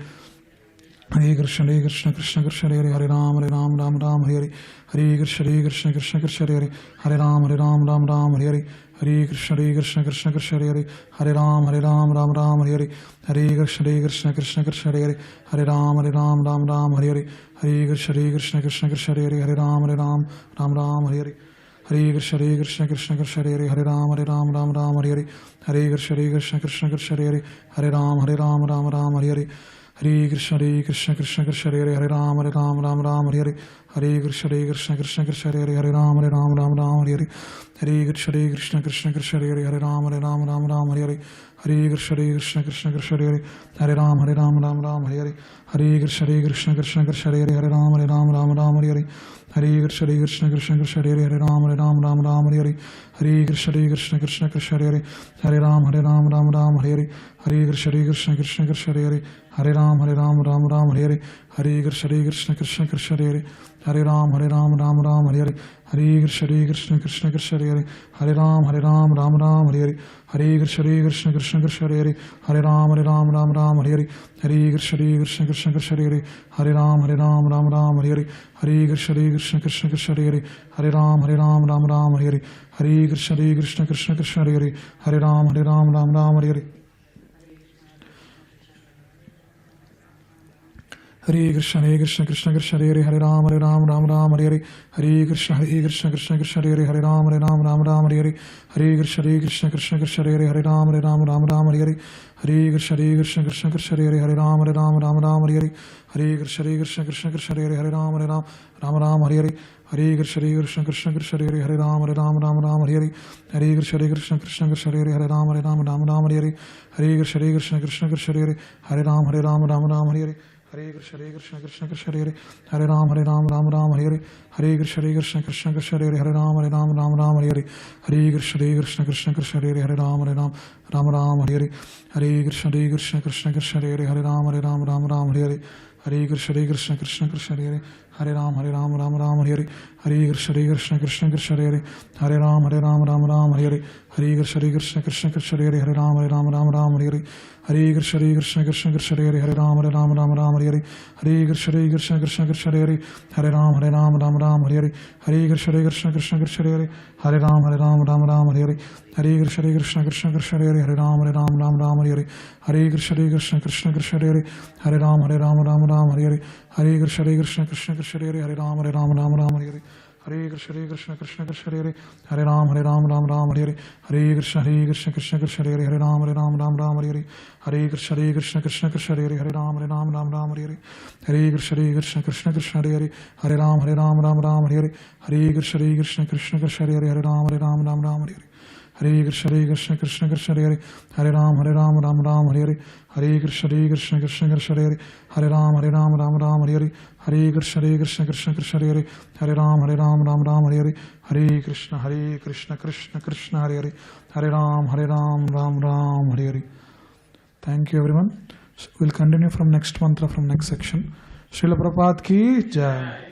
Hare Krishna Krishna Krishna Hare Hare, Hare Ram Hare Hare, Hare Krishna Krishna Krishna Hare Hare, Hare Ram Hare Hare, Hare Krishna Krishna Krishna Hare Hare, Hare Ram Hare Hare, Hare Krishna Krishna Krishna Hare Hare, Hare Ram Hare Hare, Hare Krishna Krishna Krishna Hare Hare, Hare Ram Hare Hare, Hare Krishna Krishna Krishna Hare Hare, Hare Ram Hare Hare, Hare Krishna Krishna Krishna Hare Hare, Hare Ram Hare Hare, Hare Krishna Krishna Krishna Hare Hare, Hare Ram Hare Hare, Hare Krishna Krishna Krishna Hare Hare, Hare Ram Hare Hare, Hare Krishna Krishna Krishna Hare Hare, Hare Ram Hare Hare, Hare Krishna Krishna Krishna Hare Hare, Hare Ram Hare Hare, Hare Krishna Krishna Krishna Hare Hare, Hare Ram Hare Hare, Hare Krishna Krishna Krishna Hare Hare, Hare Ram Hare Hare, Hare Krishna Krishna Krishna Hare Hare, Hare Ram Hare Hare, Hare Krishna Krishna Krishna Hare Hare, Hare Ram Hare Hare, Hare Krishna Krishna Krishna Hare Hare, Hare Ram Hare Hare, Hare Krishna Krishna Krishna Hare Hare, Hare Ram Hare Hare, Hare Krishna Krishna Krishna Hare Hare, Hare Ram Hare Hare, Hare Krishna Krishna Krishna Hare Hare, Hare Ram Hare Hare, Hare Krishna Krishna Krishna Hare Hare, Hare Ram Hare Hare, Hare Krishna Krishna Krishna Hare Hare, Hare Ram Hare Hare, Hare Krishna Krishna Krishna Hare Hare, Hare Ram Hare Hare, Hare Krishna Krishna Krishna Hare Hare, Hare Ram Hare Hare, Hare Krishna Krishna Krishna Hare Hare, Hare Ram Hare Hare, Hare Krishna Krishna Krishna Hare Hare, Hare Ram Hare Hare, Hare Krishna Krishna Krishna Hare Hare, Hare Ram Hare Hare, Hare Krishna Krishna Krishna Hare Hare, Hare Ram Hare, Hare Krishna Krishna Krishna Hare Hare, Hare Ram Hare, Hare Krishna Krishna Krishna Hare Hare, Hare Ram Hare, Hare Krishna Krishna Krishna Hare Hare, Hare Ram Hare, Hare Krishna Krishna Krishna Hare Hare, Hare Ram Hare, Hare Krishna Krishna Krishna Hare Hare, Hare Ram Hare, Hare Krishna Krishna Krishna Hare Hare, Hare Ram Hare, Hare Krishna Krishna Krishna Hare Hare, Hare Ram Hare, Hare Krishna Krishna Krishna Hare Hare, Hare Ram Hare, Hare Krishna Krishna Krishna Hare Hare, Hare Ram Hare, Hare Krishna Krishna Krishna Hare Hare, Hare Ram Hare, Hare Krishna Krishna Krishna Hare Hare, Hare Ram Hare, Hare Krishna Krishna Krishna Hare Hare, Hare Ram Hare, Hare Krishna Krishna Krishna Hare Hare, Hare Ram Hare, Hare Krishna Krishna Krishna Hare Hare, Hare Ram Hare, Hare Krishna Krishna Krishna Hare Hare, Hare Ram Hare, Hare Krishna Krishna Krishna Hare Hare, Hare Ram Hare, Hare Krishna Krishna Krishna Hare Hare, Hare Ram Hare, Hare Krishna Krishna Krishna Hare Hare, Hare Ram Hare, Hare Krishna Krishna Krishna Hare Hare, Hare Ram Hare, Hare Krishna Krishna Krishna Hare Hare, Hare Ram Hare, Hare Krishna Krishna Krishna Hare Hare, Hare Ram Hare, Hare Krishna Krishna Krishna Hare Hare, Hare Ram Hare, Hare Krishna Krishna Krishna Hare Hare, Hare Ram Hare, Hare Krishna Krishna Krishna Hare Hare, Hare Ram Hare Hare. Thank you everyone. We'll continue from next mantra, from next section. Srila Prabhupada ki Jai.